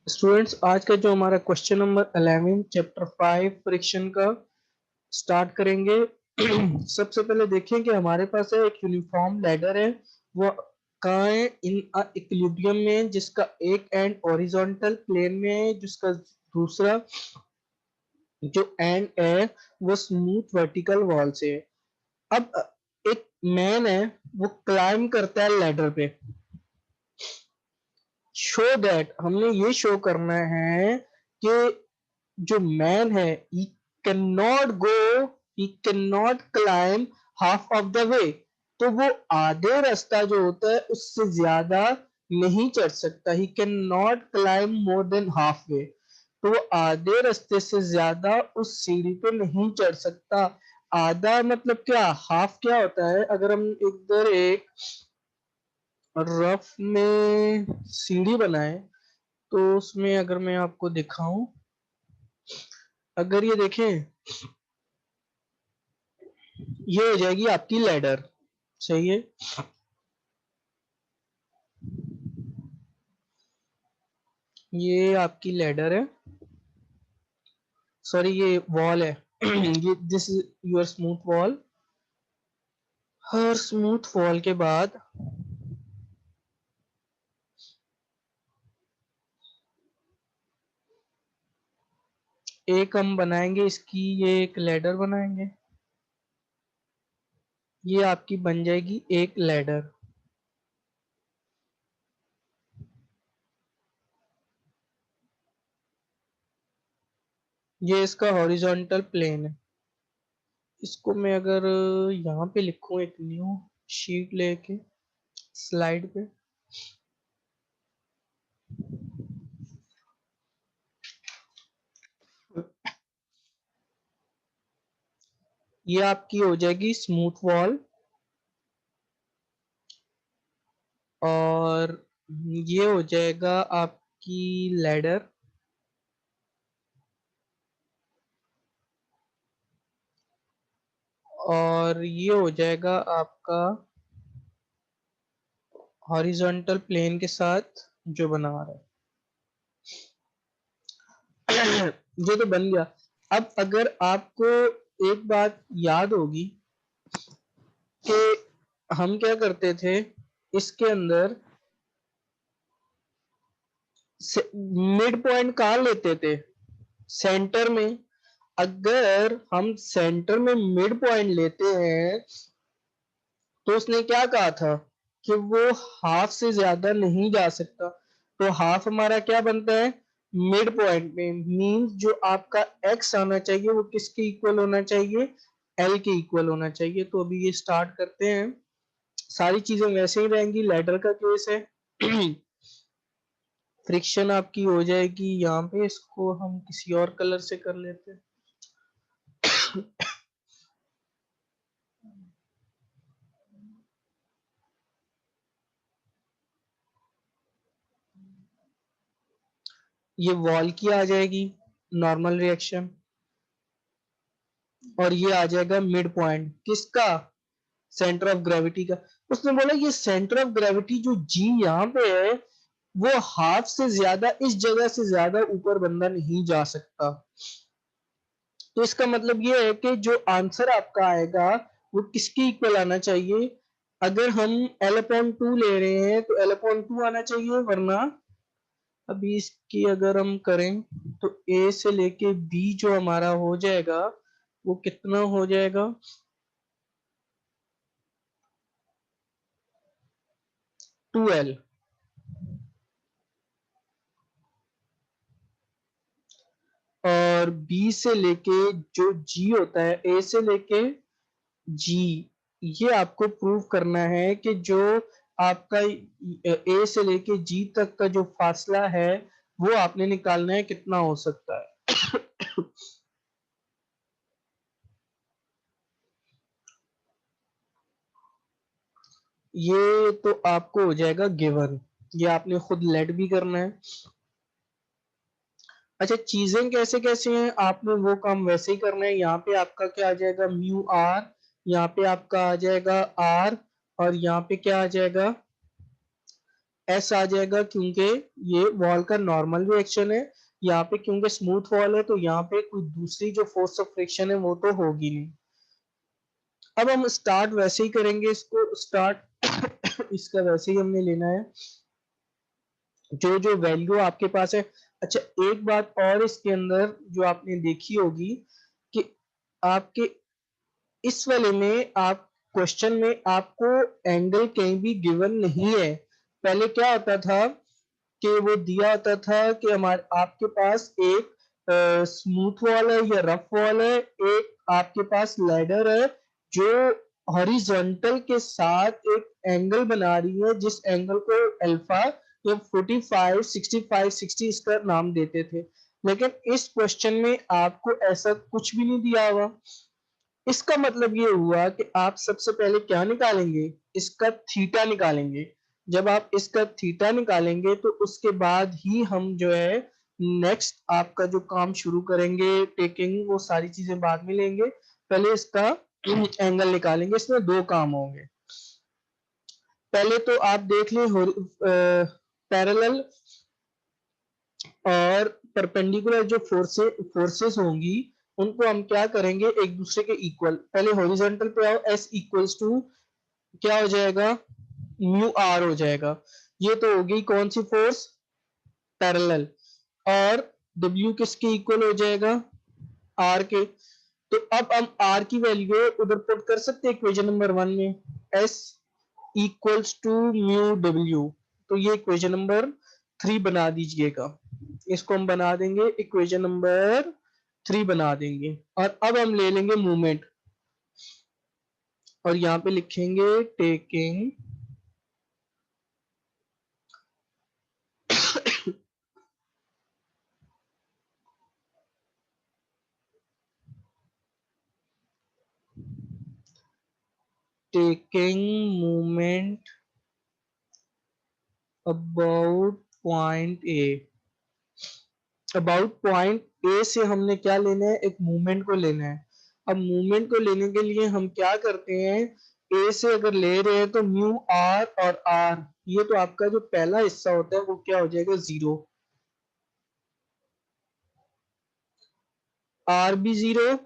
Students, आज का जो हमारा क्वेश्चन नंबर 11 चैप्टर 5 फ्रिक्शन का स्टार्ट करेंगे। सबसे पहले देखें कि हमारे पास है एक यूनिफॉर्म लैडर है। वो कहाँ है? इन इक्विलिब्रियम में, जिसका एक एंड हॉरिजॉन्टल प्लेन में है, जिसका दूसरा जो एंड है वो स्मूथ वर्टिकल वॉल से है। अब एक मैन है, वो क्लाइंब करता है लैडर पे। शो दैट, हमने ये शो करना है कि जो मैन है he cannot go he cannot climb half of the way। तो वो आधे रास्ता जो होता है उससे ज्यादा नहीं चढ़ सकता। he cannot climb more than halfway। तो वो आधे रास्ते से ज्यादा उस सीढ़ी पे नहीं चढ़ सकता। आधा मतलब क्या? हाफ क्या होता है? अगर हम इधर एक रफ में सीढ़ी बनाए तो उसमें अगर मैं आपको दिखाऊं, अगर ये देखें, ये हो जाएगी आपकी लैडर। सही है। ये आपकी लैडर है, सॉरी ये वॉल है। ये this is your smooth wall. Her smooth wall के बाद एक हम बनाएंगे इसकी, ये एक लैडर बनाएंगे। ये आपकी बन जाएगी एक लैडर। ये इसका हॉरिजॉन्टल प्लेन है। इसको मैं अगर यहाँ पे लिखूं, एक न्यू शीट लेके स्लाइड पे, ये आपकी हो जाएगी स्मूथ वॉल। और ये हो जाएगा आपकी लैडर। और ये हो जाएगा आपका हॉरिजॉन्टल प्लेन के साथ जो बना रहा है। ये तो बन गया। अब अगर आपको एक बात याद होगी कि हम क्या करते थे, इसके अंदर मिड पॉइंट कहाँ लेते थे? सेंटर में। अगर हम सेंटर में मिड पॉइंट लेते हैं तो उसने क्या कहा था कि वो हाफ से ज्यादा नहीं जा सकता। तो हाफ हमारा क्या बनता है? मिड पॉइंट में। मींस जो आपका एक्स आना चाहिए वो किसके इक्वल होना चाहिए? एल के इक्वल होना चाहिए। तो अभी ये स्टार्ट करते हैं। सारी चीजें वैसे ही रहेंगी। लैडर का केस है। फ्रिक्शन आपकी हो जाएगी यहाँ पे। इसको हम किसी और कलर से कर लेते हैं। ये वॉल की आ जाएगी नॉर्मल रिएक्शन। और ये आ जाएगा मिड पॉइंट किसका? सेंटर ऑफ ग्रेविटी का। उसने बोला ये सेंटर ऑफ ग्रेविटी जो जी यहाँ पे है वो हाफ से ज्यादा, इस जगह से ज्यादा ऊपर बंदा नहीं जा सकता। तो इसका मतलब ये है कि जो आंसर आपका आएगा वो किसके इक्वल आना चाहिए? अगर हम L/2 ले रहे हैं तो L/2 आना चाहिए, वरना अभी इसकी अगर हम करें तो ए से लेके बी जो हमारा हो जाएगा वो कितना हो जाएगा? 2L। और बी से लेके जो जी होता है, ए से लेके जी, ये आपको प्रूव करना है कि जो आपका ए से लेके जी तक का जो फासला है वो आपने निकालना है कितना हो सकता है। ये तो आपको हो जाएगा गिवन। ये आपने खुद लेट भी करना है। अच्छा, चीजें कैसे कैसे हैं आपने वो काम वैसे ही करना है। यहाँ पे आपका क्या आ जाएगा? Mu R. यहाँ पे आपका आ जाएगा आर। और यहाँ पे क्या आ जाएगा? एस आ जाएगा क्योंकि ये वॉल का नॉर्मल रिएक्शन है। यहाँ पे क्योंकि स्मूथ वॉल है तो यहाँ पे कोई दूसरी जो फोर्स ऑफ फ्रिक्शन है वो तो होगी नहीं। अब हम स्टार्ट वैसे ही करेंगे, इसको स्टार्ट इसका वैसे ही हमने लेना है जो जो वैल्यू आपके पास है। अच्छा, एक बात और इसके अंदर जो आपने देखी होगी कि आपके इस वाले में आप क्वेश्चन में आपको एंगल कहीं भी गिवन नहीं है। पहले क्या होता था कि वो दिया होता था कि हमारे आपके पास एक स्मूथ वॉल है या रफ वॉल है, एक आपके पास लैडर है जो हॉरिजॉन्टल के साथ एक एंगल बना रही है, जिस एंगल को अल्फा या 45 65 60 इसका नाम देते थे। लेकिन इस क्वेश्चन में आपको ऐसा कुछ भी नहीं दिया हुआ। इसका मतलब ये हुआ कि आप सबसे पहले क्या निकालेंगे, इसका थीटा निकालेंगे। जब आप इसका थीटा निकालेंगे तो उसके बाद ही हम जो है नेक्स्ट आपका जो काम शुरू करेंगे, टेकिंग, वो सारी चीजें बाद में लेंगे। पहले इसका एंगल निकालेंगे। इसमें दो काम होंगे। पहले तो आप देख लें पैरेलल और परपेंडिकुलर जो फोर्सेस होंगी उनको हम क्या करेंगे, एक दूसरे के इक्वल। पहले हॉरिजॉन्टल पे आओ, एस इक्वल्स टू क्या हो जाएगा, म्यू आर हो जाएगा। ये तो होगी कौन सी फोर्स, पैरेलल। और W किसके इक्वल हो जाएगा, R के। तो अब हम R की वैल्यू उधर पुट कर सकते हैं इक्वेशन नंबर 1 में, S equals to mu W। तो ये इक्वेशन नंबर 3 बना दीजिएगा। इसको हम बना देंगे इक्वेशन नंबर 3 बना देंगे। और अब हम ले लेंगे मूवमेंट और यहाँ पे लिखेंगे taking taking movement about point A. About point A से हमने क्या लेना है, एक मूवमेंट को लेना है। अब मूवमेंट को लेने के लिए हम क्या करते हैं, ए से अगर ले रहे हैं तो म्यू आर और आर, ये तो आपका जो पहला हिस्सा होता है वो क्या हो जाएगा, 0। आर भी 0,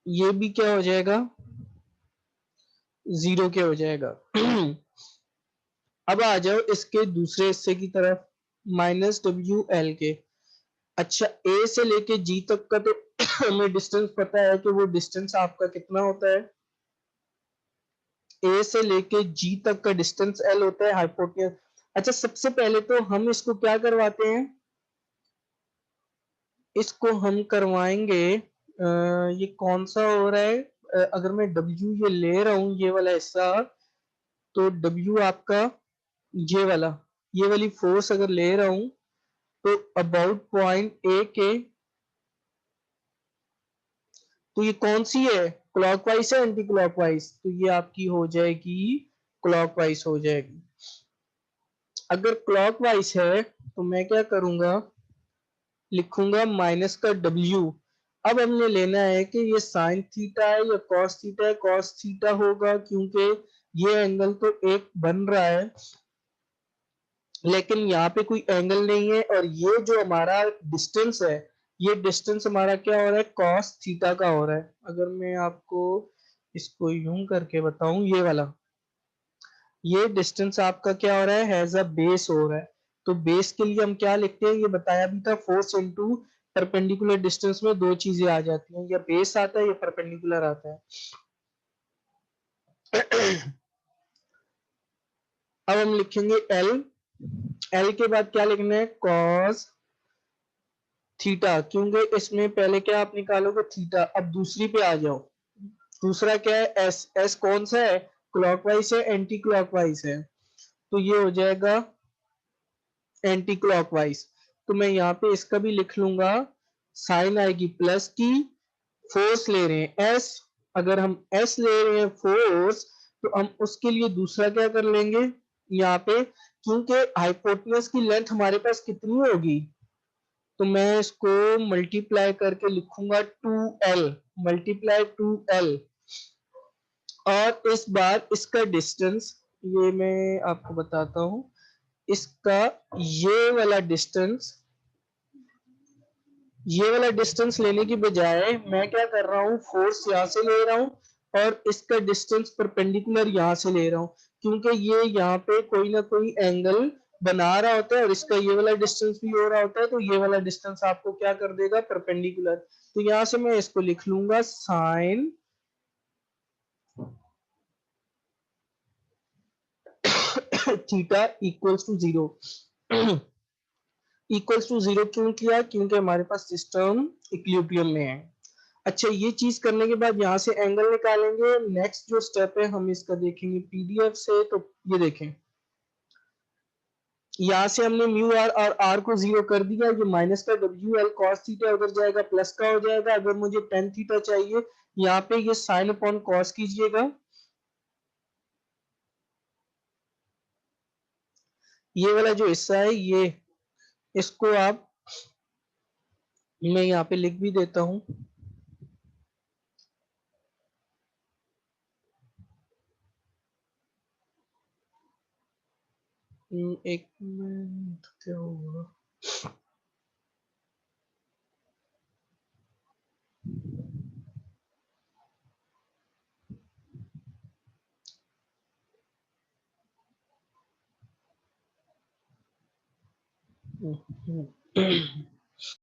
ये भी क्या हो जाएगा, 0 के हो जाएगा। अब आ जाओ इसके दूसरे हिस्से की तरफ, माइनस डब्ल्यू एल के। अच्छा, ए से लेके जी तक का तो हमें डिस्टेंस पता है कि वो डिस्टेंस आपका कितना होता है। ए से लेके जी तक का डिस्टेंस एल होता है, हाइपोटेन्यूज। अच्छा, सबसे पहले तो हम इसको क्या करवाते हैं, इसको हम करवाएंगे ये कौन सा हो रहा है, अगर मैं डब्ल्यू ये ले रहा हूं ये वाला हिस्सा, तो डब्ल्यू आपका ये वाला, ये वाली फोर्स अगर ले रहा हूं तो अबाउट पॉइंट ए के, तो ये कौन सी है, क्लॉकवाइज है एंटी क्लॉकवाइज, तो ये आपकी हो जाएगी क्लॉकवाइज हो जाएगी। अगर क्लॉकवाइज है तो मैं क्या करूंगा, लिखूंगा माइनस का डब्ल्यू। अब हमने लेना है कि ये साइन थीटा है या कॉस थीटा है, कॉस थीटा होगा क्योंकि ये एंगल तो एक बन रहा है लेकिन यहाँ पे कोई एंगल नहीं है। और ये जो हमारा डिस्टेंस है, ये डिस्टेंस हमारा क्या हो रहा है, कॉस थीटा का हो रहा है। अगर मैं आपको इसको यूं करके बताऊं, ये वाला, ये डिस्टेंस आपका क्या हो रहा है, हैज अ बेस हो रहा है। तो बेस के लिए हम क्या लिखते हैं, ये बताया भी था, फोर्स इनटू परपेंडिकुलर डिस्टेंस में दो चीजें आ जाती हैं, या बेस आता है या परपेंडिकुलर आता है। अब हम लिखेंगे एल, एल के बाद क्या लिखना है, कॉस थीटा, क्योंकि इसमें पहले क्या आप निकालोगे, थीटा। अब दूसरी पे आ जाओ, दूसरा क्या है, एस। एस कौन सा है, क्लॉकवाइज है एंटी क्लॉकवाइज है, तो ये हो जाएगा एंटी क्लॉकवाइज। तो मैं यहाँ पे इसका भी लिख लूंगा, साइन आएगी प्लस की, फोर्स ले रहे हैं एस, अगर हम एस ले रहे हैं फोर्स तो हम उसके लिए दूसरा क्या कर लेंगे यहाँ पे, क्योंकि हाइपोटेनस की लेंथ हमारे पास कितनी होगी, तो मैं इसको मल्टीप्लाई करके लिखूंगा 2l, मल्टीप्लाई 2l। और इस बार इसका डिस्टेंस ये मैं आपको बताता हूँ। इसका ये वाला डिस्टेंस लेने की बजाय मैं क्या कर रहा हूँ, फोर्स यहाँ से ले रहा हूँ और इसका डिस्टेंस परपेंडिकुलर यहाँ से ले रहा हूँ, क्योंकि ये यहाँ पे कोई ना कोई एंगल बना रहा होता है और इसका ये वाला डिस्टेंस भी हो रहा होता है, तो ये वाला डिस्टेंस आपको क्या कर देगा, परपेंडिकुलर। तो यहाँ से मैं इसको लिख लूंगा sine theta equals to 0। Equals to 0 क्यों किया, क्योंकि हमारे पास सिस्टम इक्विलिब्रियम में है। अच्छा, ये चीज करने के बाद यहाँ से एंगल निकालेंगे। नेक्स्ट जो स्टेप है हम इसका देखेंगे पीडीएफ से। तो ये देखें, यहाँ से हमने म्यू आर और आर को 0 कर दिया। ये माइनस का डब्ल्यू एल कॉस थीटा उधर जाएगा, प्लस का हो जाएगा। अगर मुझे टेन थीटा चाहिए, यहाँ पे ये साइन अपॉन कॉस कीजिएगा। ये वाला जो हिस्सा है, ये इसको आप, मैं यहाँ पे लिख भी देता हूँ। एक मिनट, क्या हुआ?